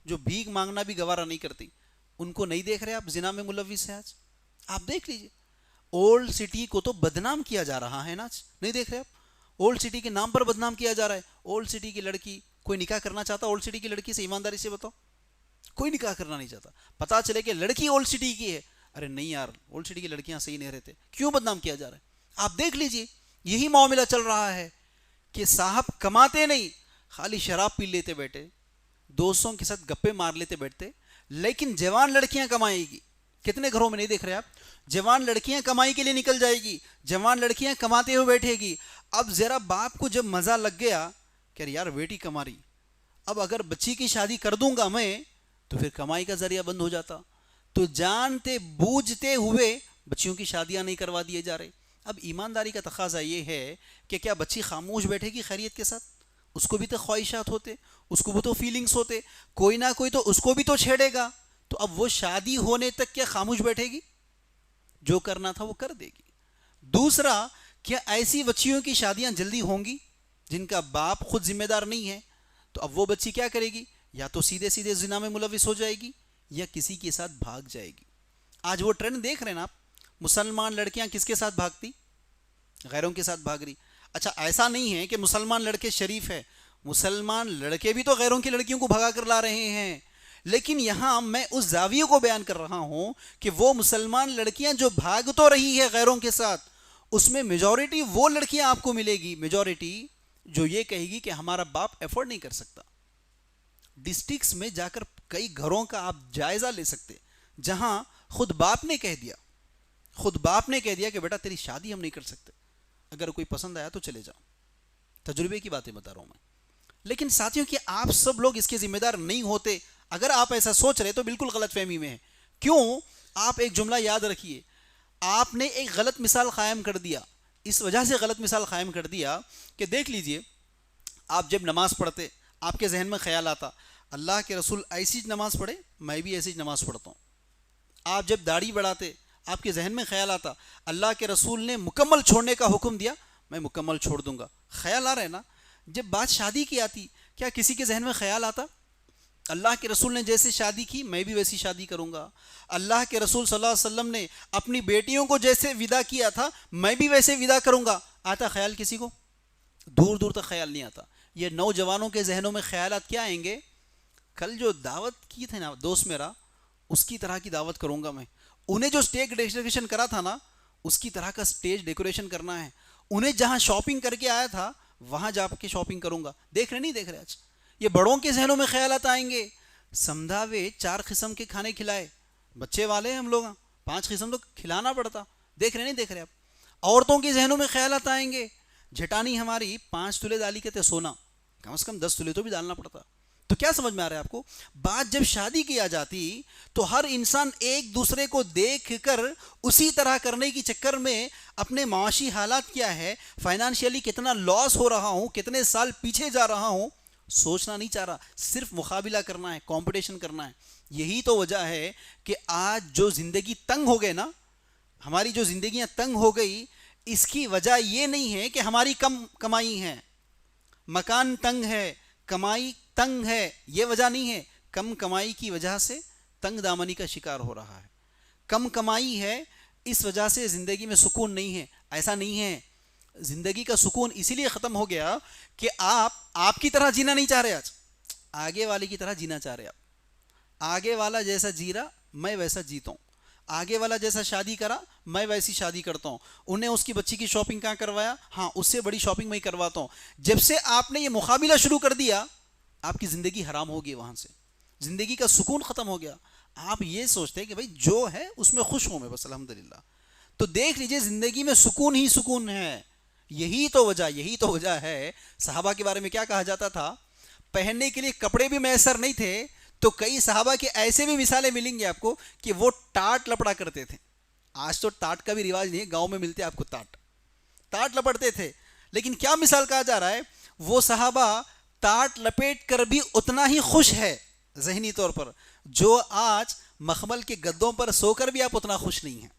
[SPEAKER 2] جو بھیک مانگنا بھی گوارا نہیں کرتی، ان کو نہیں دیکھ رہے آپ زنا میں ملوث ہے آج؟ آپ دیکھ لیجئے. اولڈ سٹی کو تو بدنام کیا جا رہا ہے نا آج. نہیں دیکھ رہے آپ؟ اولڈ سٹی کے نام پر بدنام کیا جا رہا ہے. اولڈ سٹی کی لڑکی، کوئی نکاح کرنا چاہتا اولڈ سٹی کی لڑکی سے؟ ایمانداری سے بتاؤ، کوئی نکاح کرنا نہیں چاہتا. پتا چلے کہ لڑکی اولڈ سٹی کی ہے، ارے نہیں یار، اولڈ سٹی کی لڑکیاں صحیح نہیں رہتے. کیوں بدنام کیا جا رہا ہے؟ آپ دیکھ لیجئے. یہی معاملہ چل رہا ہے کہ صاحب کماتے نہیں، خالی شراب پی لیتے بیٹھے، دوستوں کے ساتھ گپے مار لیتے بیٹھتے. لیکن جوان لڑکیاں کمائے گی. کتنے گھروں میں نہیں دیکھ رہے آپ؟ جوان لڑکیاں کمائی کے لیے نکل جائے گی، جوان لڑکیاں کماتے ہوئے بیٹھے گی. اب ذرا باپ کو جب مزہ لگ گیا کہ یار بیٹی کما رہی، اب اگر بچی کی شادی کر دوں گا میں تو پھر کمائی کا ذریعہ بند ہو جاتا. تو جانتے بوجھتے ہوئے بچیوں کی شادیاں نہیں کروا دیے جا رہے. اب ایمانداری کا تقاضا یہ ہے کہ کیا بچی خاموش بیٹھے گی خیریت کے ساتھ؟ اس کو بھی تو خواہشات ہوتے، اس کو بھی تو فیلنگز ہوتے، کوئی نہ کوئی تو اس کو بھی تو چھیڑے گا. تو اب وہ شادی ہونے تک کیا خاموش بیٹھے گی؟ جو کرنا تھا وہ کر دے گی. دوسرا، کیا ایسی بچیوں کی شادیاں جلدی ہوں گی جن کا باپ خود ذمہ دار نہیں ہے؟ تو اب وہ بچی کیا کرے گی؟ یا تو سیدھے سیدھے زنا میں ملوث ہو جائے گی یا کسی کے ساتھ بھاگ جائے گی. آج وہ ٹرینڈ دیکھ رہے ہیں نا آپ، مسلمان لڑکیاں کس کے ساتھ بھاگتی؟ غیروں کے ساتھ بھاگ رہی. اچھا ایسا نہیں ہے کہ مسلمان لڑکے شریف ہیں، مسلمان لڑکے بھی تو غیروں کی لڑکیوں کو بھگا کر لا رہے ہیں. لیکن یہاں میں اس زاویے کو بیان کر رہا ہوں کہ وہ مسلمان لڑکیاں جو بھاگ تو رہی ہے غیروں کے ساتھ، اس میں میجورٹی وہ لڑکیاں آپ کو ملے گی، میجورٹی جو یہ کہے گی کہ ہمارا باپ ایفورڈ نہیں کر سکتا. ڈسٹرکٹس میں جا کر کئی گھروں کا آپ جائزہ لے سکتے جہاں خود باپ نے کہہ دیا کہ بیٹا تیری شادی ہم نہیں کر سکتے، اگر کوئی پسند آیا تو چلے جاؤ. تجربے کی باتیں بتا رہا ہوں میں. لیکن ساتھیوں کہ آپ سب لوگ اس کے ذمہ دار نہیں ہوتے. اگر آپ ایسا سوچ رہے تو بالکل غلط فہمی میں ہے. کیوں؟ آپ ایک جملہ یاد رکھیے، آپ نے ایک غلط مثال قائم کر دیا. اس وجہ سے غلط مثال قائم کر دیا کہ دیکھ لیجئے، آپ جب نماز پڑھتے آپ کے ذہن میں خیال آتا اللہ کے رسول ایسی نماز پڑھے، میں بھی ایسی نماز پڑھتا ہوں. آپ جب داڑھی بڑھاتے آپ کے ذہن میں خیال آتا اللہ کے رسول نے مکمل چھوڑنے کا حکم دیا، میں مکمل چھوڑ دوں گا. خیال آ رہا ہے نا؟ جب بات شادی کی آتی، کیا کسی کے ذہن میں خیال آتا اللہ کے رسول نے جیسے شادی کی میں بھی ویسی شادی کروں گا، اللہ کے رسول صلی اللہ علیہ وسلم نے اپنی بیٹیوں کو جیسے ودا کیا تھا میں بھی ویسے ودا کروں گا؟ آتا خیال کسی کو؟ دور دور تک خیال نہیں آتا. یہ نوجوانوں کے ذہنوں میں خیالات کیا آئیں گے؟ کل جو دعوت کی تھی نا دوست میرا، اس کی طرح کی دعوت کروں گا میں. انہیں جو اسٹیج ڈیکوریشن کرا تھا نا، اس کی طرح کا اسٹیج ڈیکوریشن کرنا ہے. انہیں جہاں شاپنگ کر کے آیا تھا وہاں جا کے شاپنگ کروں گا. دیکھ رہے نہیں دیکھ رہے؟ آج یہ بڑوں کے ذہنوں میں خیالات آئیں گے. سمدھاوے 4 قسم کے کھانے کھلائے، بچے والے ہم لوگ 5 قسم تو کھلانا پڑتا. دیکھ رہے نہیں دیکھ رہے آپ؟ عورتوں کے ذہنوں میں خیالات آئیں گے، جھٹانی ہماری 5 تولے ڈالی کہتے سونا، کم از کم 10 تولے تو بھی ڈالنا پڑتا. تو کیا سمجھ میں آ رہا ہے آپ کو؟ بات جب شادی کی آ جاتی تو ہر انسان ایک دوسرے کو دیکھ کر اسی طرح کرنے کی چکر میں اپنے معاشی حالات کیا ہے، فائنانشیلی کتنا لاس ہو رہا ہوں، کتنے سال پیچھے جا رہا ہوں، سوچنا نہیں چاہ رہا. صرف مقابلہ کرنا ہے، کمپٹیشن کرنا ہے. یہی تو وجہ ہے کہ آج جو زندگی تنگ ہو گئے نا، ہماری جو زندگیاں تنگ ہو گئی، اس کی وجہ یہ نہیں ہے کہ ہماری کم کمائی ہے، مکان تنگ ہے، کمائی تنگ ہے، یہ وجہ نہیں ہے. کم کمائی کی وجہ سے تنگ دامنی کا شکار ہو رہا ہے. کم کمائی ہے اس وجہ سے زندگی میں سکون نہیں ہے، ایسا نہیں ہے. زندگی کا سکون اسی لیے ختم ہو گیا کہ آپ کی طرح جینا نہیں چاہ رہے، آج آگے والے کی طرح جینا چاہ رہے. آپ آگے والا جیسا جی رہا میں ویسا جیتا ہوں، آگے والا جیسا شادی کرا میں ویسی شادی کرتا ہوں. انہیں اس کی بچی کی شاپنگ کہاں کروایا؟ ہاں اس سے بڑی شاپنگ میں ہی کرواتا ہوں. جب سے آپ نے یہ مقابلہ شروع کر دیا آپ کی زندگی حرام ہوگی، وہاں سے زندگی کا سکون ختم ہو گیا. آپ یہ سوچتے ہیں کہ بھائی جو ہے اس میں خوش ہوں میں بس الحمدللہ. تو دیکھ لیجئے زندگی میں سکون ہی سکون ہے. یہی تو وجہ ہے. صحابہ کے بارے میں کیا کہا جاتا تھا؟ پہننے کے لیے کپڑے بھی میسر نہیں تھے تو کئی صحابہ کے ایسے بھی مثالیں ملیں گے آپ کو کہ وہ ٹاٹ لپڑا کرتے تھے. آج تو ٹاٹ کا بھی رواج نہیں ہے، گاؤں میں ملتے آپ کو ٹاٹ لپڑتے تھے. لیکن کیا مثال کہا جا رہا ہے؟ وہ صحابہ ٹاٹ لپیٹ کر بھی اتنا ہی خوش ہے ذہنی طور پر جو آج مخمل کے گدوں پر سو کر بھی آپ اتنا خوش نہیں ہیں.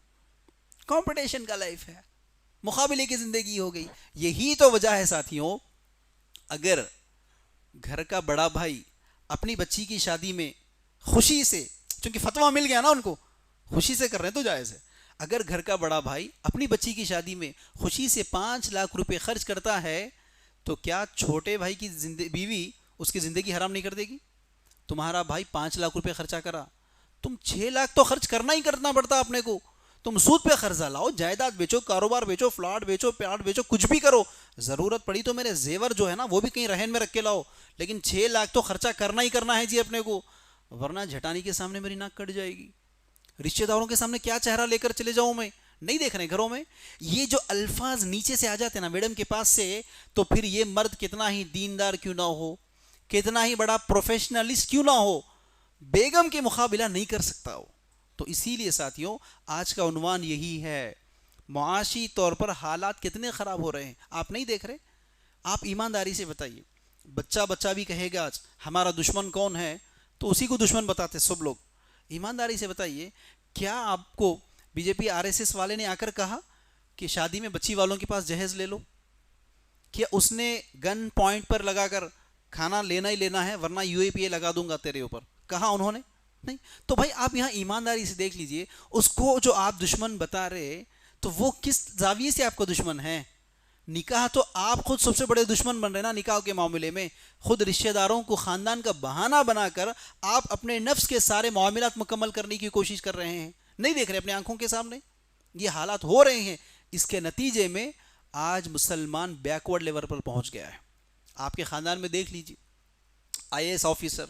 [SPEAKER 2] کمپٹیشن کا لائف ہے، مقابلے کی زندگی ہو گئی. یہی تو وجہ ہے ساتھیوں. اگر گھر کا بڑا بھائی اپنی بچی کی شادی میں خوشی سے، چونکہ فتویٰ مل گیا نا ان کو، خوشی سے کر رہے ہیں تو جائز ہے. اگر گھر کا بڑا بھائی اپنی بچی کی شادی میں خوشی سے 5 لاکھ روپے خرچ کرتا ہے تو کیا چھوٹے بھائی کی بیوی اس کی زندگی حرام نہیں کر دے گی؟ تمہارا بھائی 5 لاکھ روپے خرچہ کرا، تم 6 لاکھ تو خرچ کرنا پڑتا اپنے کو. تم سود پہ قرضہ لاؤ، جائیداد بیچو، کاروبار بیچو، فلاٹ بیچو، پیاٹ بیچو، کچھ بھی کرو. ضرورت پڑی تو میرے زیور جو ہے نا وہ بھی کہیں رہن میں رکھ کے لاؤ، لیکن 6 لاکھ تو خرچہ کرنا ہے جی اپنے کو، ورنہ جھٹانی کے سامنے میری ناک کٹ جائے گی. رشتہ داروں کے سامنے کیا چہرہ لے کر چلے جاؤں میں؟ نہیں دیکھ رہے گھروں میں یہ جو الفاظ نیچے سے آ جاتے ہیں نا میڈم کے پاس سے، تو پھر یہ مرد کتنا ہی دیندار کیوں نہ ہو، کتنا ہی بڑا پروفیشنلسٹ کیوں نہ ہو، بیگم کے مقابلہ نہیں کر سکتا ہو. تو اسی لیے ساتھیوں آج کا عنوان یہی ہے. معاشی طور پر حالات کتنے خراب ہو رہے ہیں آپ نہیں دیکھ رہے؟ آپ ایمانداری سے بتائیے. بچہ بھی کہے گا آج ہمارا دشمن کون ہے تو اسی کو دشمن بتاتے سب لوگ. ایمانداری سے بتائیے، کیا آپ کو بی جے پی RSS والے نے آ کر کہا کہ شادی میں بچی والوں کے پاس جہیز لے لو؟ کیا اس نے گن پوائنٹ پر لگا کر کھانا لینا ہی لینا ہے ورنہ UAPA لگا دوں گا تیرے اوپر، کہا انہوں نے؟ نہیں. تو بھائی آپ یہاں ایمانداری سے دیکھ لیجئے اس کو جو آپ دشمن بتا رہے تو وہ کس زاویے سے آپ کو دشمن ہے؟ نکاح تو آپ خود سب سے بڑے دشمن بن رہے نا نکاح کے معاملے میں. خود رشتہ داروں کو خاندان کا بہانہ بنا کر آپ اپنے نفس کے سارے معاملات مکمل کرنے کی کوشش کر رہے ہیں. نہیں دیکھ رہے اپنے آنکھوں کے سامنے یہ حالات ہو رہے ہیں. اس کے نتیجے میں آج مسلمان بیکورڈ لیول پر پہنچ گیا ہے. آپ کے خاندان میں دیکھ لیجیے IAS آفیسر،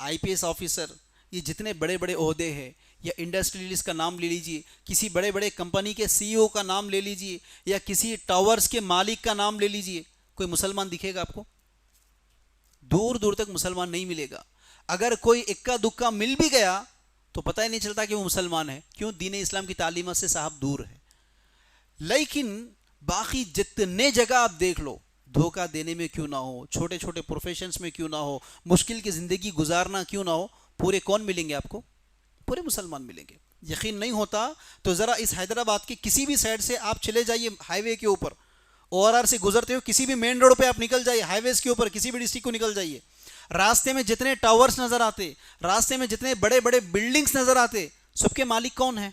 [SPEAKER 2] IPS آفیسر، یہ جتنے بڑے بڑے عہدے ہیں، یا انڈسٹریلسٹ کا نام لے لیجئے، کسی بڑے بڑے کمپنی کے CEO کا نام لے لیجئے، یا کسی ٹاورز کے مالک کا نام لے لیجئے، کوئی مسلمان دکھے گا آپ کو؟ دور دور تک مسلمان نہیں ملے گا. اگر کوئی اکا دکا مل بھی گیا تو پتہ ہی نہیں چلتا کہ وہ مسلمان ہے. کیوں؟ دین اسلام کی تعلیمات سے صاحب دور ہے. لیکن باقی جتنے جگہ آپ دیکھ لو، دھوکہ دینے میں کیوں نہ ہو، چھوٹے چھوٹے پروفیشنز میں کیوں نہ ہو، مشکل کی زندگی گزارنا کیوں نہ ہو، پورے کون ملیں گے آپ کو؟ پورے مسلمان ملیں گے. یقین نہیں ہوتا تو ذرا اس حیدرآباد کے کسی بھی سائڈ سے آپ چلے جائیے ہائی وے کے اوپر، ORR سے گزرتے ہو کسی بھی مین روڈ پہ آپ نکل جائیے، ہائی ویز کے اوپر کسی بھی ڈسٹرکٹ کو نکل جائیے، راستے میں جتنے ٹاورز نظر آتے، راستے میں جتنے بڑے بڑے بلڈنگز نظر آتے، سب کے مالک کون ہیں؟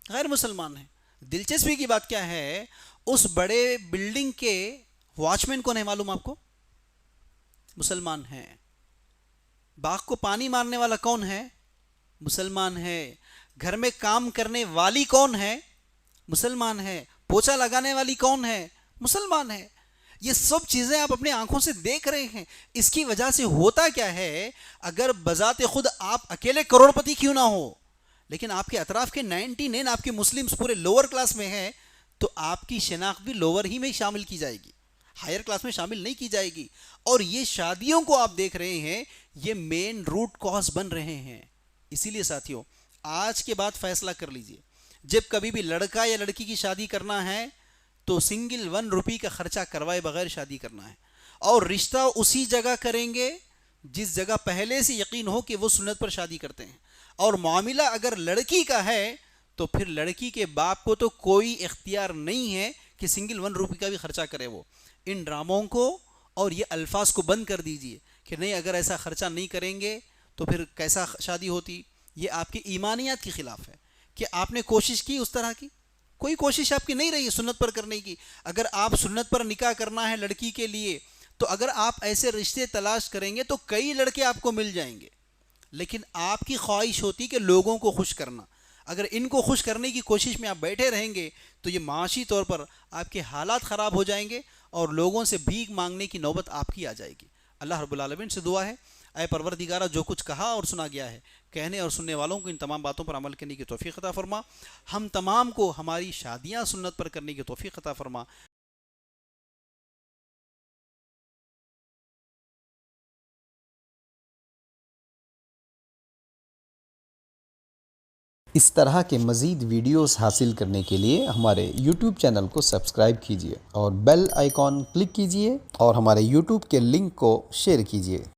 [SPEAKER 2] غیر مسلمان ہیں. دلچسپی کی بات کیا ہے، اس بڑے بلڈنگ کے واچ مین کون ہے معلوم آپ کو؟ مسلمان ہیں. باغ کو پانی مارنے والا کون ہے؟ مسلمان ہے. گھر میں کام کرنے والی کون ہے؟ مسلمان ہے. پوچھا لگانے والی کون ہے؟ مسلمان ہے. یہ سب چیزیں آپ اپنے آنکھوں سے دیکھ رہے ہیں. اس کی وجہ سے ہوتا کیا ہے، اگر بذات خود آپ اکیلے کروڑ پتی کیوں نہ ہو لیکن آپ کے اطراف کے 99 آپ کے مسلمز پورے لوور کلاس میں ہیں تو آپ کی شناخت بھی لوور ہی میں شامل کی جائے گی، ہائر کلاس میں شامل نہیں کی جائے گی. اور یہ شادیوں کو آپ دیکھ رہے ہیں، یہ مین روٹ کاز بن رہے ہیں. اسی لیے ساتھیوں آج کے بعد فیصلہ کر لیجئے، جب کبھی بھی لڑکا یا لڑکی کی شادی کرنا ہے تو سنگل 1 روپی کا خرچہ کروائے بغیر شادی کرنا ہے. اور رشتہ اسی جگہ کریں گے جس جگہ پہلے سے یقین ہو کہ وہ سنت پر شادی کرتے ہیں. اور معاملہ اگر لڑکی کا ہے تو پھر لڑکی کے باپ کو تو کوئی اختیار نہیں ہے کہ سنگل 1 روپی کا بھی خرچہ کرے. وہ ان ڈراموں کو اور یہ الفاظ کو بند کر دیجئے کہ نہیں اگر ایسا خرچہ نہیں کریں گے تو پھر کیسا شادی ہوتی. یہ آپ کی ایمانیات کے خلاف ہے. کہ آپ نے کوشش کی اس طرح کی؟ کوئی کوشش آپ کی نہیں رہی سنت پر کرنے کی. اگر آپ سنت پر نکاح کرنا ہے لڑکی کے لیے تو اگر آپ ایسے رشتے تلاش کریں گے تو کئی لڑکے آپ کو مل جائیں گے. لیکن آپ کی خواہش ہوتی کہ لوگوں کو خوش کرنا. اگر ان کو خوش کرنے کی کوشش میں آپ بیٹھے رہیں گے تو یہ معاشی طور پر آپ کے حالات خراب ہو جائیں گے اور لوگوں سے بھیک مانگنے کی نوبت آپ کی آ جائے گی۔ اللہ رب العالمین سے دعا ہے، اے پروردگارہ جو کچھ کہا اور سنا گیا ہے، کہنے اور سننے والوں کو ان تمام باتوں پر عمل کرنے کی توفیق عطا فرما۔ ہم تمام کو ہماری شادیاں سنت پر کرنے کی توفیق عطا فرما۔
[SPEAKER 3] اس طرح کے مزید ویڈیوز حاصل کرنے کے لیے ہمارے YouTube چینل کو سبسکرائب کیجیے اور بیل آئیکن کلک کیجیے اور ہمارے YouTube کے لنک کو شیئر کیجیے۔